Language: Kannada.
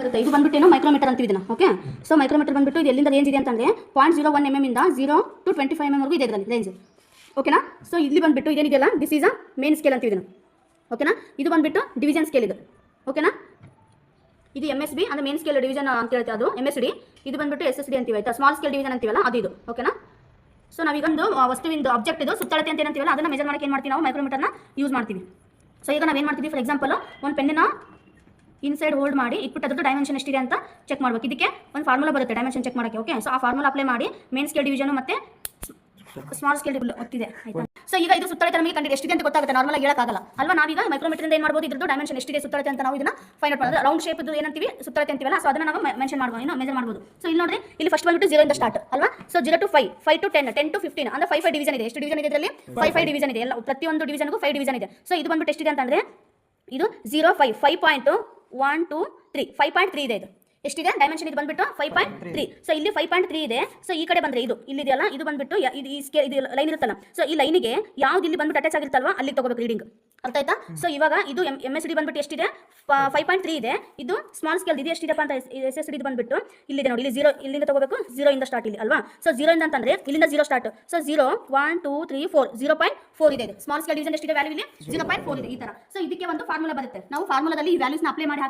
ಬರುತ್ತೆ. ಇದು ಬಂದ್ಬಿಟ್ಟು ಮೈಕ್ರೋಮೀಟರ್ ಅಂತೀವಿ ಇದನ್ನ. ಓಕೆ, ಸೊ ಮೈಕ್ರೋಮೀಟರ್ ಬಂದ್ಬಿಟ್ಟು ಇದು ಎಲ್ಲಿಂದ ರೇಂಜ್ ಇದೆ ಅಂತಂದ್ರೆ 0.01 mm ಇಂದ 0 to 25 mm ವರೆಗೂ ಇದೆ ಇದರಲ್ಲಿ ರೇಂಜ್. ಓಕೆನಾ, ಸೊ ಇಲ್ಲಿ ಬಂದ್ಬಿಟ್ಟು ಇದೇನಿದೆಯಲ್ಲ this is a main scale ಅಂತೀವಿ ಇದನ್ನು. ಓಕೆನಾ, ಇದು ಬಂದ್ಬಿಟ್ಟು ಡಿವಿಷನ್ ಸ್ಕೇಲ್ ಇದು. ಓಕೆನಾ, ಇದು MSB ಅಂದ್ರೆ ಮೇನ್ ಸ್ಕೇಲ್ ಡಿವಿಷನ್ ಅಂತ ಹೇಳ್ತೀವಿ, ಅದು MSD. ಇದು ಬಂದ್ಬಿಟ್ಟು SSD ಅಂತೀವಿ ಆಯ್ತಾ, ಸ್ಮಾಲ್ ಸ್ಕೇಲ್ ಡಿವಿಷನ್ ಅಂತೀವಲ್ಲ ಅದು ಇದು. ಓಕೆನಾ, ಸೊ ನಾವೀಗೊಂದು ವಸ್ತುವಿಂದು ಆಬ್ಜೆಕ್ಟ್ ಇದು ಸುತ್ತಳತೆ ಅಂತ ಏನಂತೀವಲ್ಲ ಅದನ್ನ ಮೆಜರ್ ಮಾಡಕ್ಕೆ ಏನು ಮಾಡ್ತೀವಿ ನಾವು ಮೈಕ್ರೋಮೀಟರ್ನ ಯೂಸ್ ಮಾಡ್ತೀವಿ. ಸೊ ಈಗ ನಾವೇನು ಮಾಡ್ತೀವಿ, ಫಾರ್ ಎಕ್ಸಾಂಪಲ್ ಒಂದು ಪೆನ್ನ ಇನ್ಸೈಡ್ ಹೋಲ್ಡ್ ಮಾಡಿ ಇಟ್ಬಿಟ್ಟು ಅದ್ರದ್ದು ಡೈಮೆನ್ಷನ್ ಎಷ್ಟಿದೆ ಅಂತ ಚೆಕ್ ಮಾಡಬೇಕು. ಇದಕ್ಕೆ ಒಂದು ಫಾರ್ಮುಲಾ ಬರುತ್ತೆ ಡೈಮೆನ್ಷನ್ ಚೆಕ್ ಮಾಡೋಕ್ಕೆ. ಓಕೆ, ಸೊ ಆ ಫಾರ್ಮುಲಾ ಅಪ್ಲೈ ಮಾಡಿ ಮೇನ್ ಸ್ಕೇಲ್ ಡಿವಿಷನ್ ಮತ್ತೆ ಸ್ಮಾಲ್ ಸ್ಕೇಲ್ ಗೊತ್ತಿದೆ ಆಯ್ತಾ. ಸೊ ಈಗ ಇದು ಸುತ್ತಳತೆ ನಮಗೆ ಕಂಡು ಎಷ್ಟಿದೆ ಅಂತ ಗೊತ್ತಾಗುತ್ತೆ, ನಾರ್ಮಲ್ ಆಗಿ ಹೇಳಕ್ಕಾಗಲ್ಲ ಅಲ್ವಾ. ನಾವೀಗ ಮೈಕ್ರೋಮೀಟರ್ ಇಂದ ಏನು ಮಾಡ್ಬೋದು, ಇದ್ರದ್ದು ಡೈಮೆನ್ಷನ್ ಎಷ್ಟಿದೆ ಸುತ್ತಳತೆ ಅಂತ ನಾವು ಇದನ್ನ ಫೈಂಡ್ ಔಟ್ ಮಾಡೋದು. ರೌಂಡ್ ಶೇಪ್ ಏನಂತೀವಿ ಸುತ್ತಳತೆ ಅಂತೀವಲ್ಲ, ಸೊ ಅದನ್ನ ನಾವು ಮೆನ್ಷನ್ ಮಾಡ್ಬೋದು, ಮೆಜರ್ ಮಾಡ್ಬೋದು. ಸೊ ಇಲ್ಲಿ ನೋಡ್ರಿ, ಇಲ್ಲಿ ಫಸ್ಟ್ ಬಂದ್ಬಿಟ್ಟು 0 ಇಂದ ಸ್ಟಾರ್ಟ್ ಅಲ್ವಾ. ಸೊ 0 to 5, 5 to 10, 10 to 15 ಅಂದ್ರೆ 5 ಡಿವಿಷನ್ ಇದೆ. ಎಷ್ಟು ಡಿವಿಷನ್ ಇದೆ ಇದರಲ್ಲಿ? 5 ಡಿವಿಷನ್ ಇದೆ. ಎಲ್ಲ ಪ್ರತಿಯೊಂದು ಡಿವಿಷನ್ಗೂ 5 ಡಿವಿಷನ್ ಇದೆ. ಸೊ ಇದು ಬಂದ್ಬಿಟ್ಟು ಎಷ್ಟಿದೆ ಅಂತಂದ್ರೆ ಇದು 0 5 5.123 5.3 ಇದೆ. ಇದು ಎಷ್ಟಿದೆ ಡೈಮೆನ್ಷನ್? ಇದು ಬಂದ್ಬಿಟ್ಟು 5.3. ಸೊ ಇಲ್ಲಿ 5.3 ಇದೆ. ಸೊ ಈ ಕಡೆ ಬಂದ್ರೆ ಇದು ಇಲ್ಲಿದೆಯಲ್ಲ, ಇದು ಬಂದ್ಬಿಟ್ಟು ಇದು ಈ ಸ್ಕೇಲ್ ಇದು ಲೈನ್ ಇರುತ್ತಲ್ಲ, ಸೊ ಈ ಲೈನಿಗೆ ಯಾವ್ದು ಇಲ್ಲಿ ಬಂದ್ಬಿಟ್ಟು ಅಟ್ಯಾಚ್ ಆಗಿರುತ್ತಲ್ವಾ ಅಲ್ಲಿಗೆ ತಗೋಬೇಕು ರೀಡಿಂಗ್. ಅರ್ಥ ಆಯ್ತಾ? ಸೊ ಇವಾಗ ಇದು MSD ಬಂದ್ಬಿಟ್ಟು ಎಷ್ಟಿದೆ? 5.3 ಇದೆ. ಇದು ಸ್ಮಾಲ್ ಸ್ಕೇಲ್ ಇದು ಎಷ್ಟಿದೆಪ್ಪ ಅಂತ SSD ಇದು ಬಂದ್ಬಿಟ್ಟು ಇಲ್ಲಿದೆ ನೋಡಿ, ಇಲ್ಲಿ 0 ಇಲ್ಲಿಂದ ತಗೋಬೇಕು, 0 ಇಂದ ಸ್ಟಾರ್ಟ್ ಇಲ್ಲಿ ಅಲ್ವಾ. ಸೊ 0 ಇಂದ ಅಂತಂದ್ರೆ ಇಲ್ಲಿಂದ 0 ಸ್ಟಾರ್ಟ್. ಸೊ 0 1 2 3 4 0.4 ಇದೆ. ಸ್ಮಾಲ್ ಸ್ಕೇಲ್ ಡಿವಿಷನ್ ಎಷ್ಟಿದೆ ವ್ಯಾಲ್ಯೂ ಇಲ್ಲಿ? 0.4 ಇದೆ ಈ ತರ. ಸೊ ಇದಕ್ಕೆ ಒಂದು ಫಾರ್ಮುಲಾ ಬರುತ್ತೆ, ನಾವು ಫಾರ್ಮುಲಾದಲ್ಲಿ ಈ ವ್ಯಾಲ್ಯೂಸ್ನ ಅಪ್ಲೈ ಮಾಡಿ